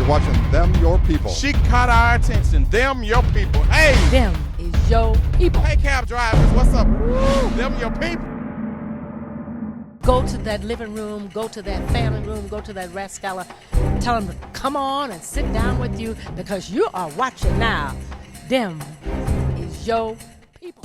You're watching Them Your People. She caught our attention. Them your people. Hey! Them is your people. Hey, cab drivers, what's up? Woo! Them your people. Go to that living room, go to that family room, go to that rascala. Tell them to come on and sit down with you because you are watching now. Them is your people.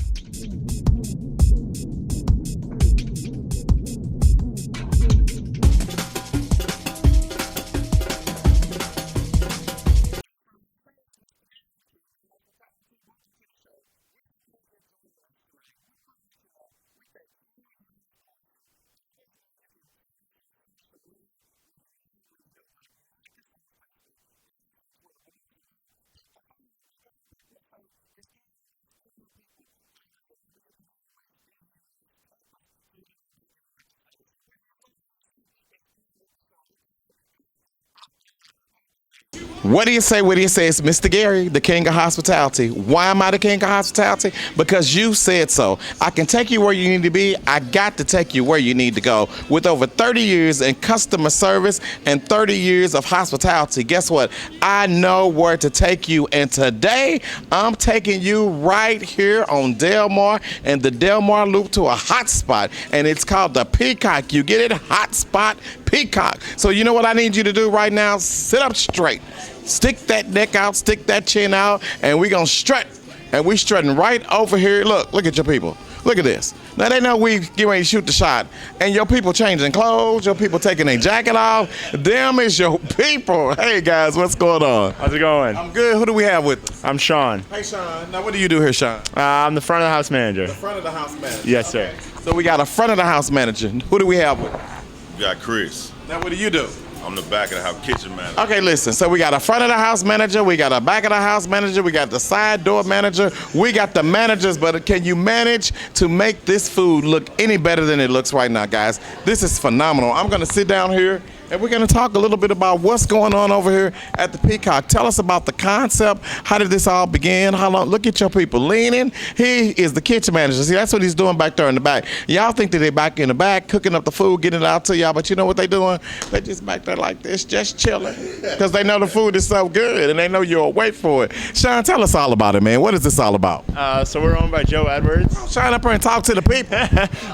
What do you say? What do you say? It's Mr. Gary, the king of hospitality. Why am I the king of hospitality? Because you said so. I can take you where you need to be. I got to take you where you need to go. With over 30 years in customer service and 30 years of hospitality, guess what? I know where to take you. And today, I'm taking you right here on Delmar and the Delmar Loop to a hot spot. And it's called the Peacock. You get it? Hot spot Peacock. So you know what I need you to do right now? Sit up straight. Stick that neck out, stick that chin out, and we gonna strut. And we strutting right over here. Look at your people. Look at this. Now they know we get ready to shoot the shot. And your people changing clothes, your people taking their jacket off. Them is your people. Hey guys, what's going on? How's it going? I'm good. Who do we have with us? I'm Sean. Hey Sean. Now what do you do here, Sean? I'm the front of the house manager. The front of the house manager. Yes, sir. So we got a front of the house manager. Who do we have with us? We got Chris. Now what do you do? I'm the back of the house kitchen manager. Okay, listen. So we got a front of the house manager, we got a back of the house manager, we got the side door manager, we got the managers, but can you manage to make this food look any better than it looks right now, guys? This is phenomenal. I'm gonna sit down here and we're gonna talk a little bit about what's going on over here at the Peacock. Tell us about the concept. How did this all begin? How long? Look at your people leaning. He is the kitchen manager. See, that's what he's doing back there in the back. Y'all think that they're back in the back, cooking up the food, getting it out to y'all, but you know what they're doing? They just back there like this, just chilling. Because they know the food is so good and they know you'll wait for it. Sean, tell us all about it, man. What is this all about? So we're owned by Joe Edwards. Sean, up here and talk to the people.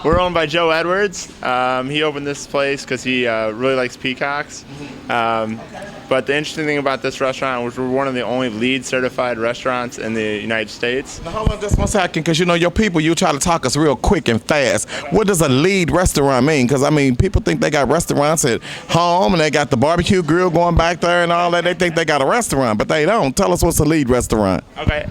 We're owned by Joe Edwards. He opened this place because he really likes peacocks. But the interesting thing about this restaurant was we're one of the only LEED certified restaurants in the United States. Now hold on just one second, because you know your people, you try to talk us real quick and fast. What does a LEED restaurant mean? Because I mean, people think they got restaurants at home and they got the barbecue grill going back there and all that. They think they got a restaurant, but they don't. Tell us what's a LEED restaurant. Okay,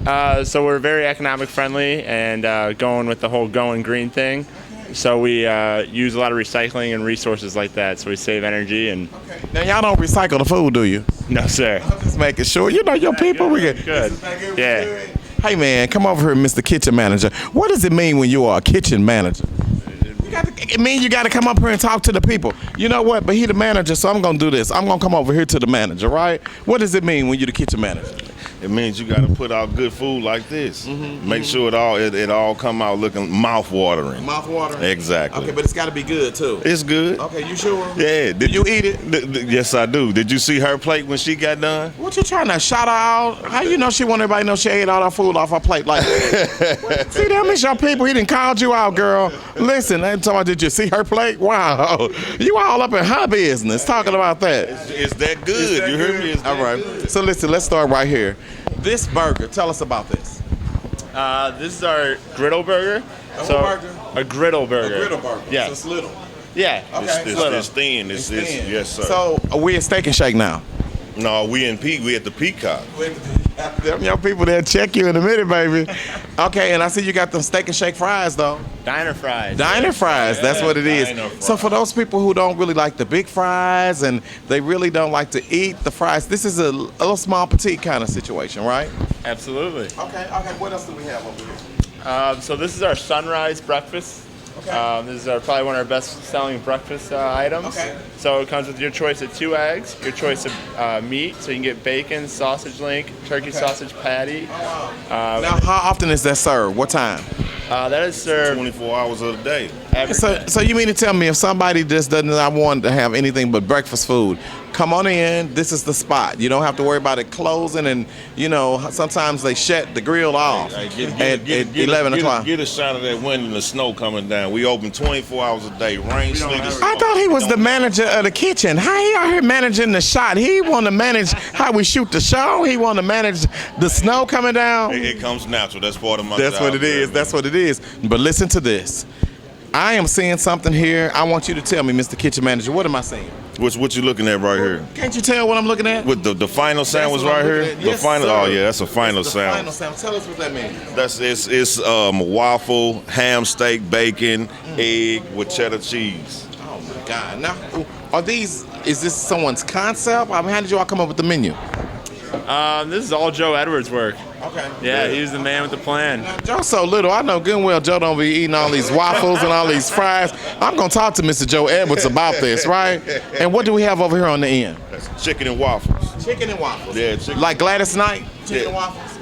so we're very economic friendly and going with the whole going green thing. So we use a lot of recycling and resources like that, so we save energy. And okay. Now y'all don't recycle the food, do you? No, sir. I'm just making sure. You know your people. We get good. Yeah. Hey man, come over here, Mr. Kitchen Manager. What does it mean when you are a kitchen manager? It means you got to come up here and talk to the people. You know what? But he the manager, so I'm gonna do this. I'm gonna come over here to the manager, right? What does it mean when you're the kitchen manager? It means you got to put out good food like this. Make sure it all come out looking mouth-watering. Mouth-watering? Exactly. Okay, but it's got to be good, too. It's good. Okay, you sure? Yeah. Did you eat it? Yes, I do. Did you see her plate when she got done? What you trying to shout her out? How you know she want everybody to know she ate all her food off her plate like that? See, that means your people. He done called you out, girl. Listen, I'm talking about, did you see her plate? Wow. You all up in her business talking about that. It's that good. You heard me? It's all right. Good. So listen, let's start right here. This burger, tell us about this. This is our griddle burger. Burger? A griddle burger. A griddle burger. Yeah. So it's little. Yeah. Okay. It's thin. It's thin. Yes, sir. So we at Steak and Shake now. No, we at the Peacock. Them young people, they'll check you in a minute, baby. Okay, and I see you got them Steak and Shake fries, though. Diner fries. Diner fries, that's what it is. Diner fries. So for those people who don't really like the big fries and they really don't like to eat the fries, this is a little small petite kind of situation, right? Absolutely. Okay, what else do we have over here? So this is our sunrise breakfast. Okay. This is probably one of our best-selling breakfast items. Okay. So it comes with your choice of 2 eggs, your choice of meat, so you can get bacon, sausage link, turkey sausage patty. Now, how often is that served? What time? That is served 24 hours of the day. every day. So you mean to tell me if somebody just does not want to have anything but breakfast food, Come on in. This is the spot. You don't have to worry about it closing, and sometimes they shut the grill off at 11 o'clock. Get a shot of that wind and the snow coming down. We open 24 hours a day. Rain, sleet, and I thought he was the manager of the kitchen. How he out here managing the shot? He want to manage how we shoot the show. He want to manage the snow coming down. It comes natural. That's part of my That's job. what it is. That's what it is. But listen to this. I am seeing something here. I want you to tell me, Mr. Kitchen Manager, what am I seeing? What you looking at right here? Can't you tell what I'm looking at? With the final sandwich what right I'm here? looking at. The Yes, final. sir. Oh yeah, that's a final The sandwich. final sandwich. Tell us what that means. It's waffle, ham, steak, bacon, egg with cheddar cheese. Oh my God! Now, is this someone's concept? I mean, how did you all come up with the menu? This is all Joe Edwards' work. Okay. Yeah, he was the man with the plan. Now, Joe's so little. I know good and well Joe don't be eating all these waffles and all these fries. I'm gonna talk to Mr. Joe Edwards about this, right? And what do we have over here on the end? That's chicken and waffles. Chicken and waffles. Yeah, chicken. Like Gladys Knight, chicken Yeah. and waffles.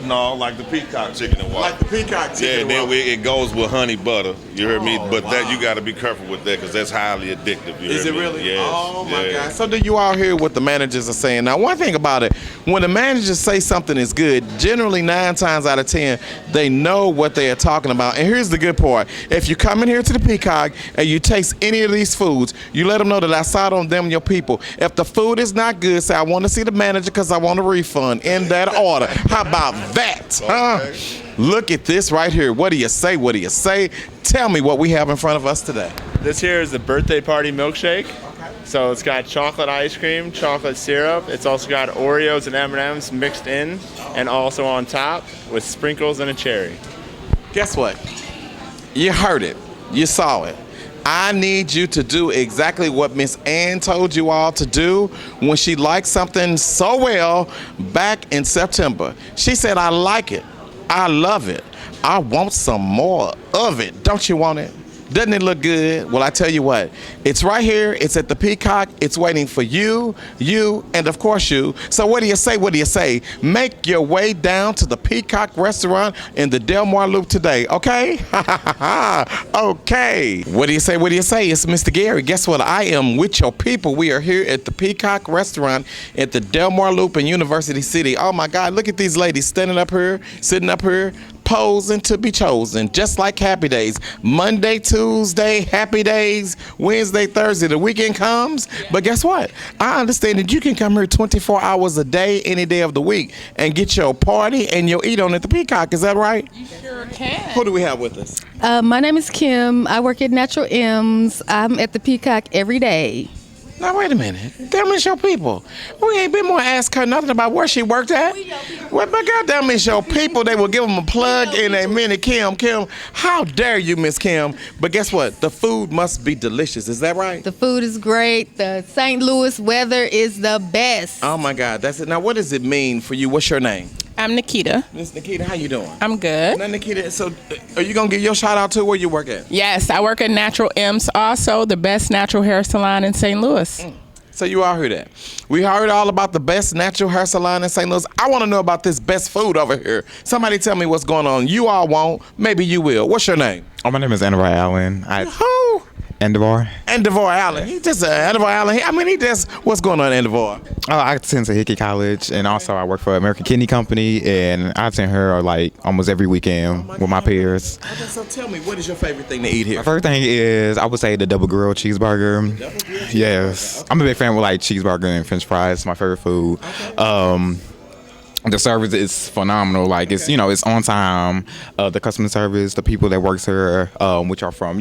No, like the peacock chicken and waffles. Like the peacock chicken. Yeah, and then waffles. it goes with honey butter. You heard me? Oh, But wow. that you got to be careful with that because that's highly addictive. You Is heard it me? really? Yes. Oh my yeah. God. So do you all hear what the managers are saying? Now, one thing about it, when the managers say something is good, generally 9 times out of 10, they know what they are talking about. And here's the good part. If you come in here to the Peacock and you taste any of these foods, you let them know that I saw it on them and your people. If the food is not good, say, I want to see the manager because I want a refund in that order. How about that? Huh? Okay. Look at this right here. What do you say? What do you say? Tell me what we have in front of us today. This here is the birthday party milkshake. So it's got chocolate ice cream, chocolate syrup. It's also got Oreos and M&Ms mixed in and also on top with sprinkles and a cherry. Guess what? You heard it. You saw it. I need you to do exactly what Miss Ann told you all to do when she liked something so well back in September. She said, I like it. I love it. I want some more of it. Don't you want it? Doesn't it look good? Well, I tell you what, it's right here. It's at the Peacock. It's waiting for you, and of course you. So what do you say? What do you say? Make your way down to the Peacock restaurant in the Delmar Loop today, okay? Okay. What do you say? What do you say? It's Mr. Gary. Guess what? I am with your people. We are here at the Peacock restaurant at the Delmar Loop in University City. Oh my God, look at these ladies standing up here, sitting up here, posing to be chosen, just like Happy Days. Monday, Tuesday, Happy Days, Wednesday, Thursday, the weekend comes. But guess what? I understand that you can come here 24 hours a day, any day of the week, and get your party and your eat on at the Peacock. Is that right? You sure can. Who do we have with us? My name is Kim. I work at Natural M's. I'm at the Peacock every day. Now, wait a minute. Damn, it's your people. We ain't been more ask her nothing about where she worked at. Well, but goddamn, it's your people. They will give them a plug in a minute. Kim, how dare you, Miss Kim? But guess what? The food must be delicious. Is that right? The food is great. The St. Louis weather is the best. Oh, my God. That's it. Now, what does it mean for you? What's your name? I'm Nikita. Miss Nikita, how you doing? I'm good. Now, Nikita, so are you going to give your shout out to where you work at? Yes, I work at Natural M's, also the best natural hair salon in St. Louis. So you all heard that. We heard all about the best natural hair salon in St. Louis. I want to know about this best food over here. Somebody tell me what's going on. You all won't. Maybe you will. What's your name? Oh, my name is Andovar Allen. Who? Andovar? Andovar Allen. He just Andovar Allen. I mean, he just, what's going on, Andovar? Oh, I attend to Hickey College, and also I work for American Kidney Company, and I attend her like almost every weekend with my peers. Okay, so tell me, what is your favorite thing to eat here? My first thing is, I would say the double grilled cheeseburger. Yes. I'm a big fan with like cheeseburger and french fries. It's my favorite food. The service is phenomenal. Like it's it's on time. The customer service, the people that works here, which are from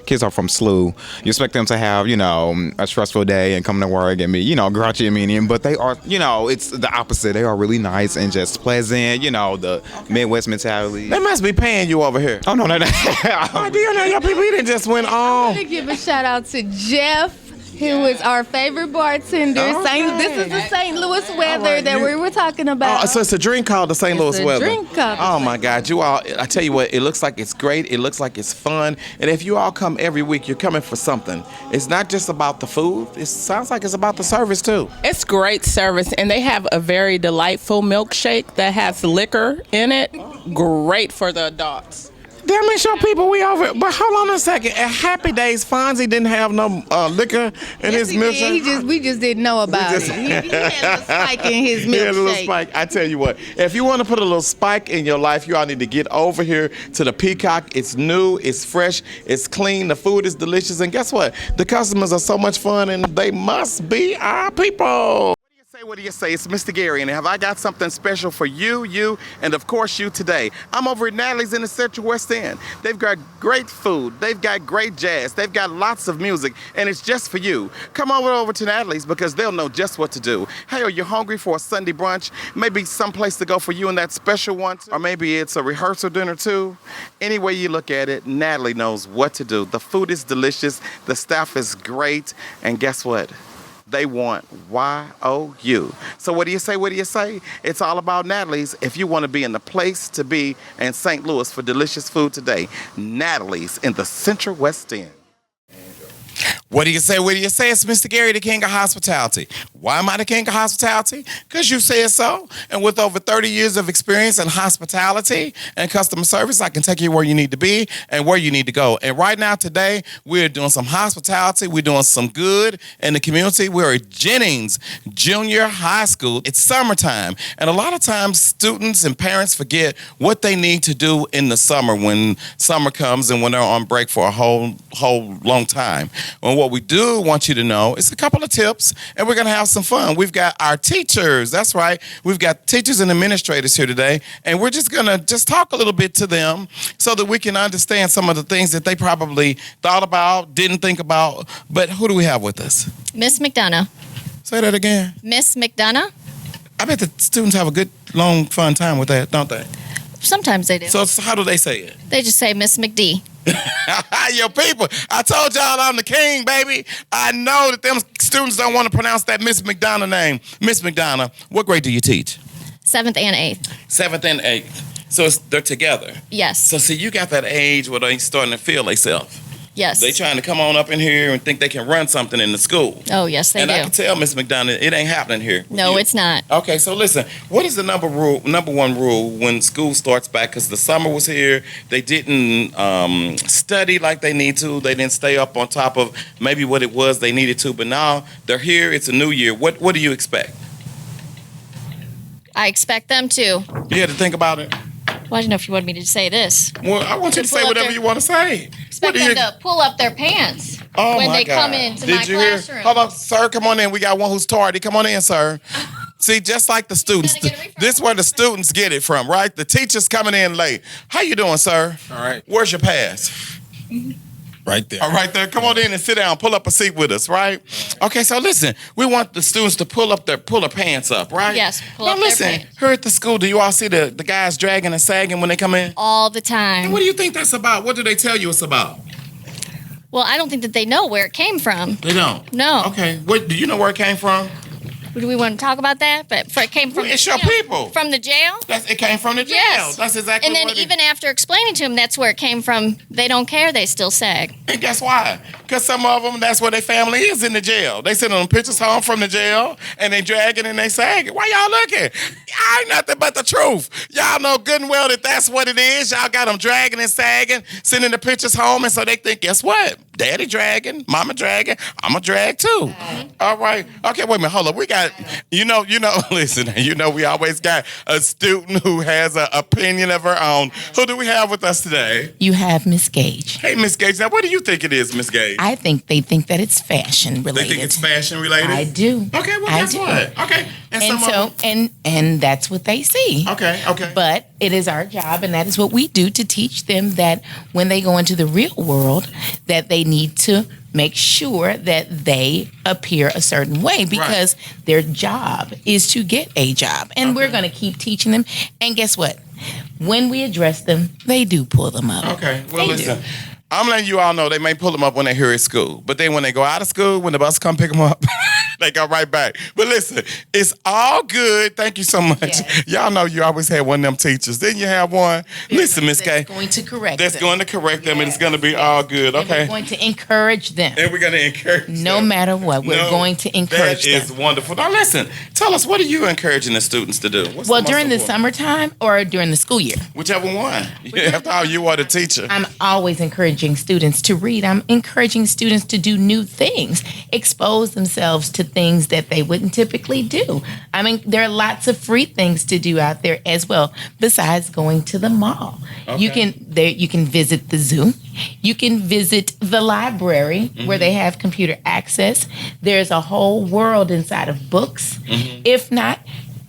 kids are from SLU. You expect them to have a stressful day and come to work and be grouchy and mean, but they are it's the opposite. They are really nice and just pleasant. The Midwest mentality. They must be paying you over here. Oh no. Oh, do you know your people? He done just went I on. want to give a shout out to Jeff, who is our favorite bartender. Okay. This is the St. Louis weather right, that we were talking about. Oh, so it's a drink called the St. Louis a weather. drink called the Oh St. my God, you all! I tell you what, it looks like it's great. It looks like it's fun. And if you all come every week, you're coming for something. It's not just about the food. It sounds like it's about the service too. It's great service, and they have a very delightful milkshake that has liquor in it. Great for the adults. Damn it, show people we over. But hold on a second. At Happy Days, Fonzie didn't have no liquor in his milkshake. We just didn't know about it. He had a little spike in his milkshake. He had a little spike. I tell you what, if you want to put a little spike in your life, you all need to get over here to the Peacock. It's new, it's fresh, it's clean, the food is delicious, and guess what? The customers are so much fun, and they must be our people. What do you say? It's Mr. Gary, and have I got something special for you, and of course you today. I'm over at Natalie's in the Central West End. They've got great food, they've got great jazz, they've got lots of music, and it's just for you. Come over to Natalie's because they'll know just what to do. Hey, are you hungry for a Sunday brunch? Maybe someplace to go for you and that special one, or maybe it's a rehearsal dinner too. Any way you look at it, Natalie knows what to do. The food is delicious, the staff is great, and guess what? They want YOU. So what do you say? What do you say? It's all about Natalie's. If you want to be in the place to be in St. Louis for delicious food today, Natalie's in the Central West End. What do you say? What do you say? It's Mr. Gary, the King of Hospitality. Why am I the King of Hospitality? Because you said so. And with over 30 years of experience in hospitality and customer service, I can take you where you need to be and where you need to go. And right now, today, we're doing some hospitality. We're doing some good in the community. We're at Jennings Junior High School. It's summertime. And a lot of times, students and parents forget what they need to do in the summer when summer comes and when they're on break for a whole long time. And what we do want you to know is a couple of tips, and we're going to have some fun. We've got our teachers. That's right. We've got teachers and administrators here today, and we're just going to talk a little bit to them so that we can understand some of the things that they probably thought about, didn't think about. But who do we have with us? Miss McDonough. Say that again. Miss McDonough? I bet the students have a good, long, fun time with that, don't they? Sometimes they do. So how do they say it? They just say Miss McD. Your people, I told y'all I'm the king, baby. I know that them students don't want to pronounce that Miss McDonough name. Miss McDonough, what grade do you teach? 7th and 8th. 7th and 8th. So they're together. Yes. So see, you got that age where they starting to feel themselves. Yes. They trying to come on up in here and think they can run something in the school. Oh, yes, they do. And I can tell, Miss McDonough, it ain't happening here. No, it's not. Okay, so listen, what is the number one rule when school starts back? Because the summer was here, they didn't study like they need to. They didn't stay up on top of maybe what it was they needed to. But now they're here. It's a new year. What do you expect? I expect them to. You had to think about it. Well, I don't know if you wanted me to say this. Well, I want you to say whatever you want to say. Expect them to pull up their pants when they come into my classroom. Hold on, sir, come on in. We got one who's tardy. Come on in, sir. See, just like the students, this is where the students get it from, right? The teacher's coming in late. How you doing, sir? All right. Where's your pass? Right there. All right there. Come on in and sit down. Pull up a seat with us, right? Okay, so listen, we want the students to pull their pants up, right? Yes, pull up their pants. Here at the school, do you all see the guys dragging and sagging when they come in? All the time. And what do you think that's about? What do they tell you it's about? Well, I don't think that they know where it came from. They don't? No. Okay. Do you know where it came from? Do we want to talk about that? But it came from it's your people. From the jail? It came from the jail. Yes. That's exactly and then what even after explaining to them that's where it came from, they don't care. They still sag. And guess why? Because some of them, that's where their family is, in the jail. They send them pictures home from the jail, and they dragging and they sagging. Why y'all looking? Y'all ain't nothing but the truth. Y'all know good and well that that's what it is. Y'all got them dragging and sagging, sending the pictures home, and so they think, guess what? Daddy dragging, mama dragging, I'm a drag too. Mm-hmm. All right. Okay, wait a minute. Hold up. We got, listen, we always got a student who has an opinion of her own. Who do we have with us today? You have Miss Gage. Hey, Miss Gage. Now, what do you think it is, Miss Gage? I think they think that it's fashion related. They think it's fashion related? I do. Okay, well, guess what? Okay. And that's what they see. Okay. But it is our job, and that is what we do, to teach them that when they go into the real world, that they need to make sure that they appear a certain way, because their job is to get a job. And we're going to keep teaching them. And guess what? When we address them, they do pull them up. Okay. Well, listen. I'm letting you all know they may pull them up when they're here at school. But then when they go out of school, when the bus come pick them up, they go right back. But listen, it's all good. Thank you so much. Yes. Y'all know you always had one of them teachers. Didn't you have one? Listen, Miss Kay. That's going to correct That's them. going to correct them, and it's going to be all good. And Okay. we're going to encourage them. And we're going to encourage No them. matter what, we're going to encourage That them. is wonderful. Now listen, tell us, what are you encouraging the students to do? What's Well, the most during the important? summertime or during the school year? Whichever one. After all, you are the teacher. I'm always encouraging students to read. I'm encouraging students to do new things, expose themselves to things that they wouldn't typically do. I mean, there are lots of free things to do out there as well, besides going to the mall. You can visit the zoo. You can visit the library where they have computer access. There's a whole world inside of books. If not,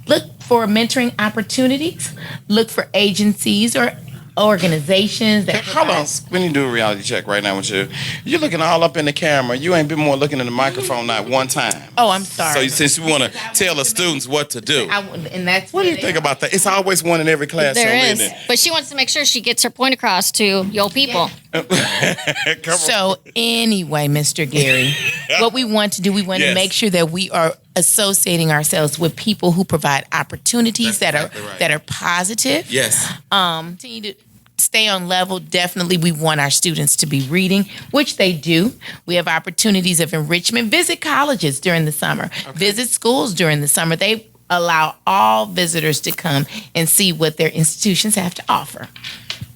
look for mentoring opportunities. Look for agencies or organizations that Hold on. We need to do a reality check right now with you. You're looking all up in the camera. You ain't been more looking in the microphone not one time. Oh, I'm sorry. So since you want to tell the students what to do, And that's what do you think about that? It's always one in every classroom, There is. isn't But she wants to make sure she gets her point across to your people. it? Come on. So anyway, Mr. Gary, what we want to do, we want Yes. to make sure that we are associating ourselves with people who provide opportunities That's that exactly right. are positive. Yes. Continue to stay on level. Definitely, we want our students to be reading, which they do. We have opportunities of enrichment. Visit colleges during the summer. Visit schools during the summer. They allow all visitors to come and see what their institutions have to offer.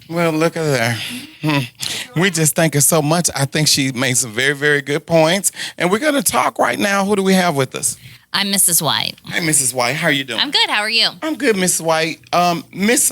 Well, look at there. We just thank her so much. I think she made some very, very good points. And we're going to talk right now. Who do we have with us? I'm Mrs. White. Hey, Mrs. White. How are you doing? I'm good. How are you? I'm good, Mrs. White. Miss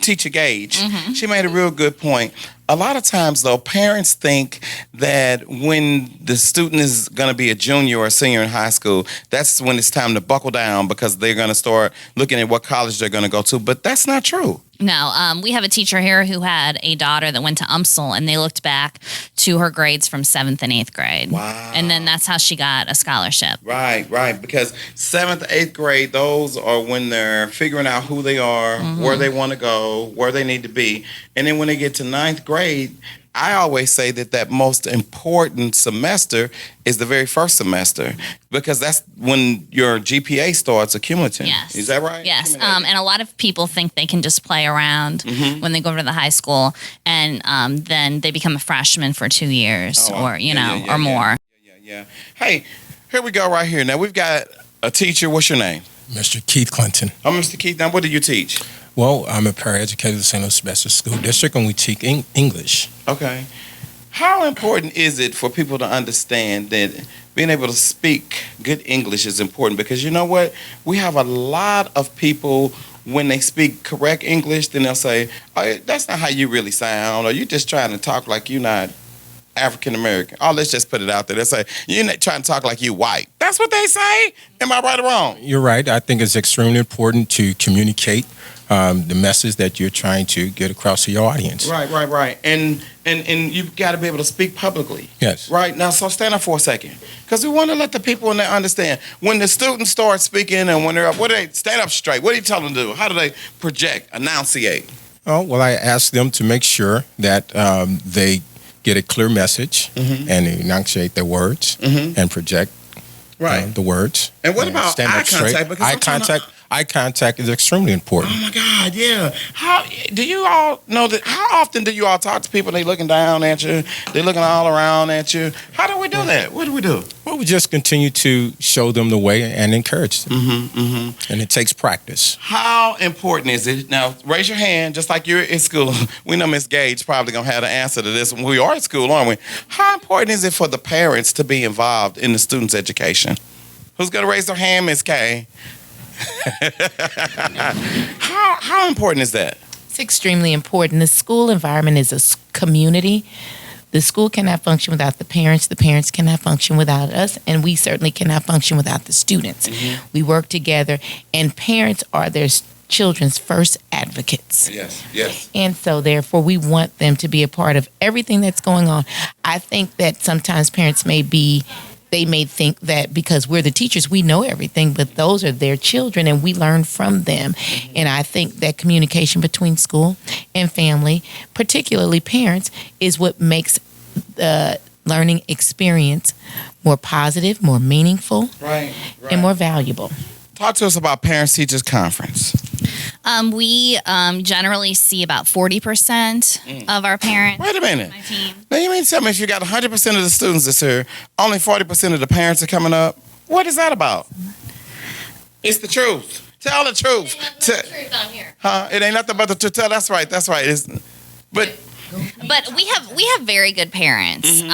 Teacher Gage, she made a real good point. A lot of times, though, parents think that when the student is going to be a junior or a senior in high school, that's when it's time to buckle down because they're going to start looking at what college they're going to go to. But that's not true. No, we have a teacher here who had a daughter that went to UMSL, and they looked back to her grades from 7th and 8th grade. Wow. And then that's how she got a scholarship. Right. Because 7th, 8th grade, those are when they're figuring out who they are, where they want to go, where they need to be. And then when they get to 9th grade, I always say that most important semester is the very first semester because that's when your GPA starts accumulating. Yes. Is that right? Yes. And a lot of people think they can just play around when they go over to the high school, and then they become a freshman for 2 years or more. Yeah. Hey, here we go right here. Now, we've got a teacher. What's your name? Mr. Keith Clinton. I'm Mr. Keith. Now, what do you teach? Well, I'm a paraeducator at the St. Louis Sylvester School District, and we teach English. Okay. How important is it for people to understand that being able to speak good English is important? Because you know what? We have a lot of people, when they speak correct English, then they'll say, oh, that's not how you really sound, or you're just trying to talk like you're not African American. Oh, let's just put it out there. They say, you're not trying to talk like you white. That's what they say? Am I right or wrong? You're right. I think it's extremely important to communicate the message that you're trying to get across to your audience. Right. And you've got to be able to speak publicly. Yes. Right. Now, so stand up for a second. Because we want to let the people in there understand. When the students start speaking and when they're up, what do they stand up straight? What do you tell them to do? How do they project, enunciate? Oh, well, I ask them to make sure that they get a clear message and enunciate their words and project the words. And what about stand eye up straight. contact? Because Eye contact is extremely important. Oh my God, yeah. How do you all know that? How often do you all talk to people? They looking down at you. They looking all around at you. How do we do that? What do we do? Well, we just continue to show them the way and encourage them. And it takes practice. How important is it? Now, raise your hand, just like you're in school. We know Miss Gage probably gonna have the answer to this. We are at school, aren't we? How important is it for the parents to be involved in the student's education? Who's gonna raise their hand, Miss Kay? How important is that? It's extremely important. The school environment is a community. The school cannot function without the parents. The parents cannot function without us. And we certainly cannot function without the students. We work together, and parents are their children's first advocates. Yes. And so, therefore, we want them to be a part of everything that's going on. I think that sometimes parents may be they may think that because we're the teachers, we know everything, but those are their children and we learn from them. And I think that communication between school and family, particularly parents, is what makes the learning experience more positive, more meaningful, and more valuable. Talk to us about Parents-Teachers Conference. We generally see about 40% of our parents. Wait a minute. My team. Now you mean to tell me if you got 100% of the students this year, only 40% of the parents are coming up? What is that about? It's the truth. Tell the truth. The truth on here. Huh? It ain't nothing but the truth. That's right. That's right. But we have very good parents. You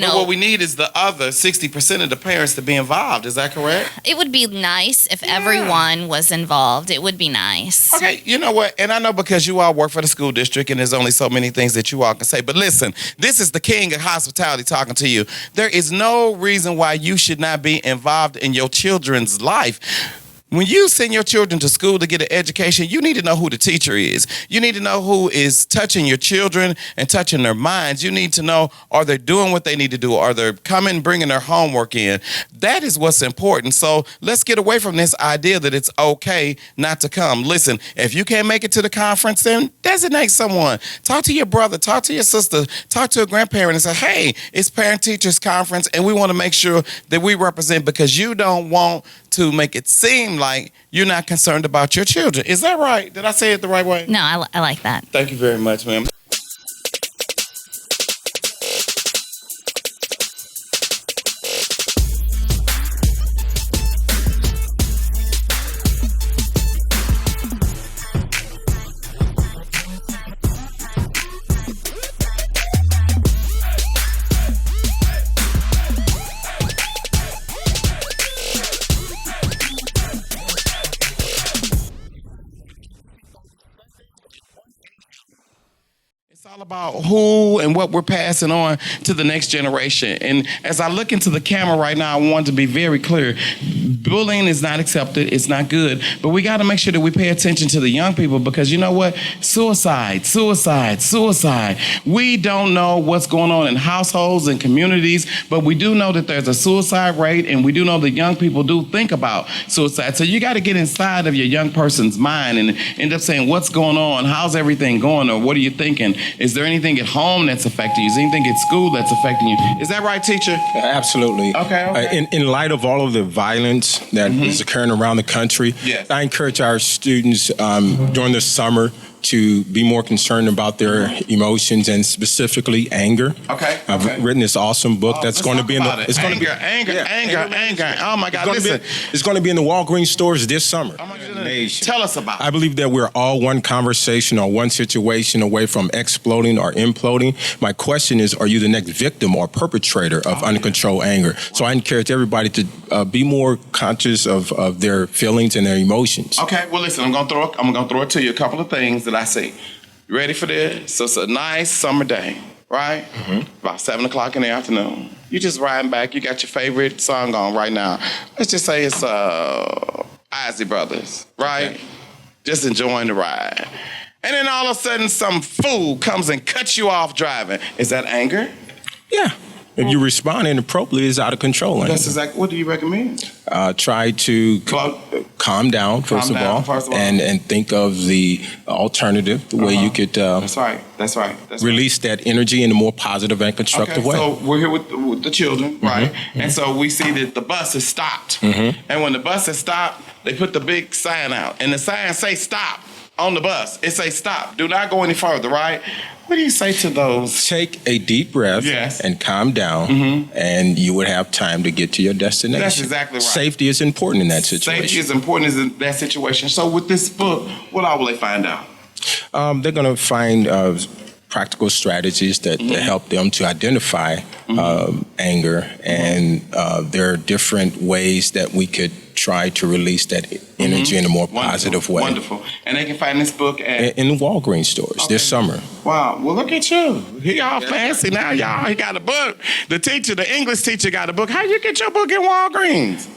know, but what we need is the other 60% of the parents to be involved. Is that correct? it would be nice if everyone was involved. It would be nice. Okay, you know what? And I know because you all work for the school district and there's only so many things that you all can say. But listen, this is the king of hospitality talking to you. There is no reason why you should not be involved in your children's life. When you send your children to school to get an education, you need to know who the teacher is. You need to know who is touching your children and touching their minds. You need to know, are they doing what they need to do? Are they coming, bringing their homework in? That is what's important. So let's get away from this idea that it's okay not to come. Listen, if you can't make it to the conference, then designate someone. Talk to your brother, talk to your sister, talk to a grandparent and say, hey, it's Parent-Teachers Conference and we want to make sure that we represent, because you don't want to make it seem like you're not concerned about your children. Is that right? Did I say it the right way? No, I like that. Thank you very much, ma'am. It's all about who and what we're passing on to the next generation. And as I look into the camera right now, I want to be very clear. Bullying is not accepted. It's not good. But we got to make sure that we pay attention to the young people, because you know what? Suicide. We don't know what's going on in households and communities, but we do know that there's a suicide rate, and we do know that young people do think about suicide. So you got to get inside of your young person's mind and end up saying, what's going on? How's everything going? Or what are you thinking? Is there anything at home that's affecting you? Is there anything at school that's affecting you? Is that right, teacher? Absolutely. Okay. In light of all of the violence that is occurring around the country, yes, I encourage our students during the summer to be more concerned about their emotions and specifically anger. Okay. I've written this awesome book that's going to be in the anger. Oh my God! Listen, it's going to be in the Walgreens stores this summer. Tell us about it. I believe that we're all one conversation or one situation away from exploding or imploding. My question is, are you the next victim or perpetrator of uncontrolled anger? So I encourage everybody to be more conscious of their feelings and their emotions. Okay. Well, listen, I'm gonna throw it to you. A couple of things that I see. You ready for this? So it's a nice summer day, right? About 7 o'clock in the afternoon. You just riding back. You got your favorite song on right now. Let's just say it's Isley Brothers, right? Okay. Just enjoying the ride. And then all of a sudden some fool comes and cuts you off driving. Is that anger? Yeah. If you respond inappropriately, it's out of control. That's exactly. What do you recommend? Try to calm down, first of all, and think of the alternative, the way you could That's right. release that energy in a more positive and constructive way. So we're here with the children, right? And so we see that the bus is stopped. And when the bus is stopped, they put the big sign out. And the sign say stop on the bus. It say stop. Do not go any further, right? What do you say to those? Take a deep breath and calm down, and you would have time to get to your destination. That's exactly right. Safety is important in that situation. Safety is important in that situation. So with this book, what all will they find out? They're going to find practical strategies that help them to identify anger, and there are different ways that we could try to release that energy in a more positive way. Wonderful. And they can find this book in the Walgreens stores this summer. Wow. Well, look at you. Y'all fancy now, y'all. He got a book. The English teacher got a book. How you get your book in Walgreens?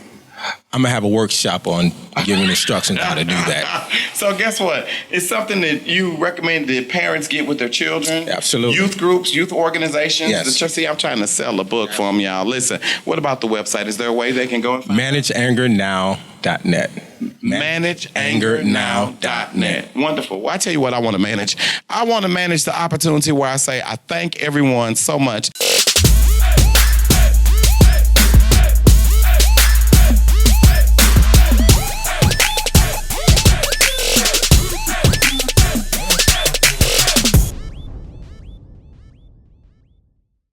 I'm gonna have a workshop on giving instructions how to do that. So guess what? It's something that you recommend that parents get with their children. Absolutely. Youth groups, youth organizations. Yes. See, I'm trying to sell a book for them, y'all. Listen, what about the website? Is there a way they can go and find ManageAngerNow.net. ManageAngerNow.net. Wonderful. Well, I tell you what I want to manage. I want to manage the opportunity where I say I thank everyone so much.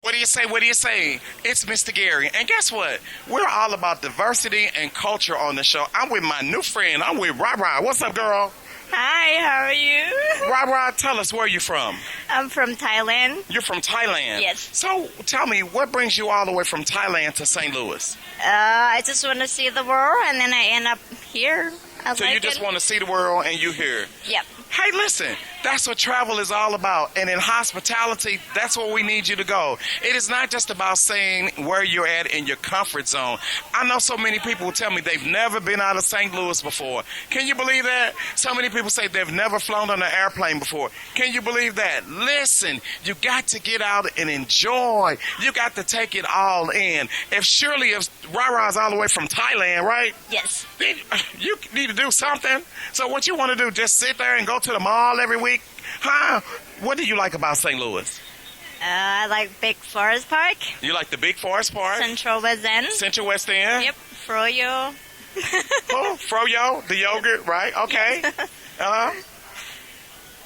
What do you say? What do you say? It's Mr. Gary. And guess what? We're all about diversity and culture on the show. I'm with my new friend. I'm with Ra. What's up, girl? Hi, how are you? Ra, tell us where you're from. I'm from Thailand. You're from Thailand? Yes. So tell me, what brings you all the way from Thailand to St. Louis? I just want to see the world, and then I end up here. So you just want to see the world and you here? Yep. Hey, listen, that's what travel is all about. And in hospitality, that's where we need you to go. It is not just about saying where you're at in your comfort zone. I know so many people will tell me they've never been out of St. Louis before. Can you believe that? So many people say they've never flown on an airplane before. Can you believe that? Listen, you got to get out and enjoy. You got to take it all in. If Ra-Ra's all the way from Thailand, right? Yes. Then you need to do something. So what you want to do, just sit there and go to the mall every week? Huh? What do you like about St. Louis? I like Big Forest Park. You like the Big Forest Park? Central West End. Central West End? Yep. Froyo. Oh, Froyo, the yogurt, right? Okay.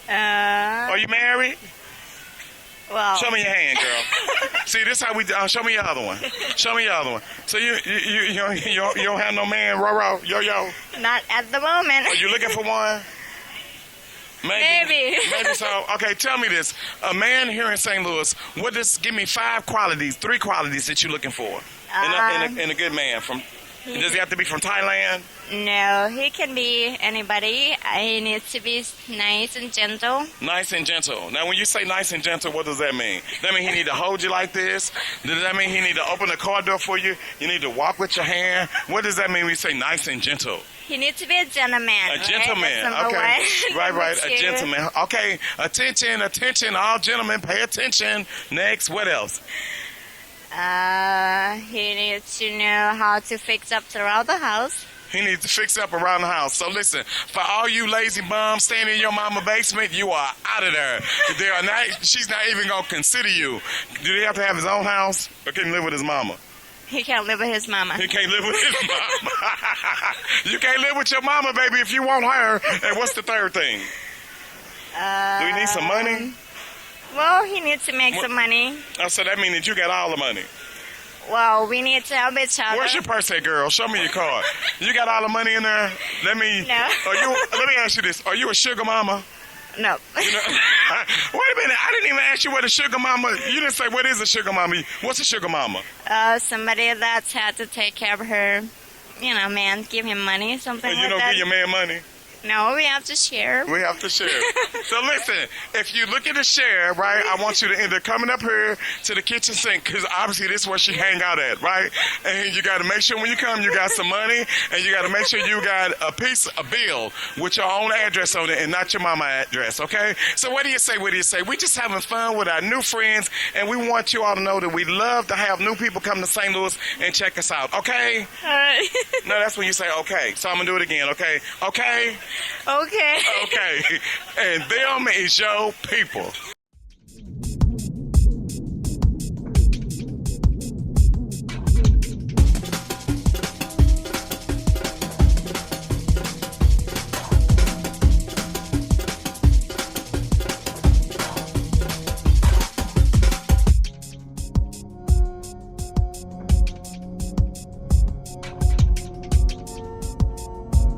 Are you married? Well. Show me your hand, girl. See, this is how we. Show me your other one. Show me your other one. So you don't have no man, Ro, yo. Not at the moment. Are you looking for one? Maybe so. Okay, tell me this. A man here in St. Louis, give me 3 qualities that you're looking for in a good man. Does he have to be from Thailand? No, he can be anybody. He needs to be nice and gentle. Nice and gentle. Now, when you say nice and gentle, what does that mean? That mean he need to hold you like this? Does that mean he need to open the car door for you? You need to walk with your hand? What does that mean when you say nice and gentle? He needs to be a gentleman. A gentleman. Right? Okay. Right. Two. A gentleman. Okay. Attention. All gentlemen, pay attention. Next. What else? He needs to know how to fix up around the house. He needs to fix up around the house. So listen, for all you lazy bums staying in your mama basement, you are out of there. She's not even going to consider you. Do he have to have his own house or can he live with his mama? He can't live with his mama. He can't live with his mama. You can't live with your mama, baby, if you want her. And what's the third thing? Do he need some money? Well, he needs to make some money. Oh, so that means that you got all the money. Well, we need to help each other. Where's your purse at, girl? Show me your card. You got all the money in there? No. Let me ask you this. Are you a sugar mama? No. Wait a minute. I didn't even ask you what a sugar mama. You didn't say what is a sugar mama. What's a sugar mama? Somebody that's had to take care of her, man, give him money, something like that. You don't give your man money? No, we have to share. We have to share. So listen, if you look at the share, right, I want you to end up coming up here to the kitchen sink because obviously this is where she hang out at, right? And you got to make sure when you come, you got some money and you got to make sure you got a bill with your own address on it and not your mama address, okay? So what do you say? We just having fun with our new friends and we want you all to know that we love to have new people come to St. Louis and check us out, okay? All right. No, that's when you say okay. So I'm going to do it again, okay? Okay? Okay. And them is your people.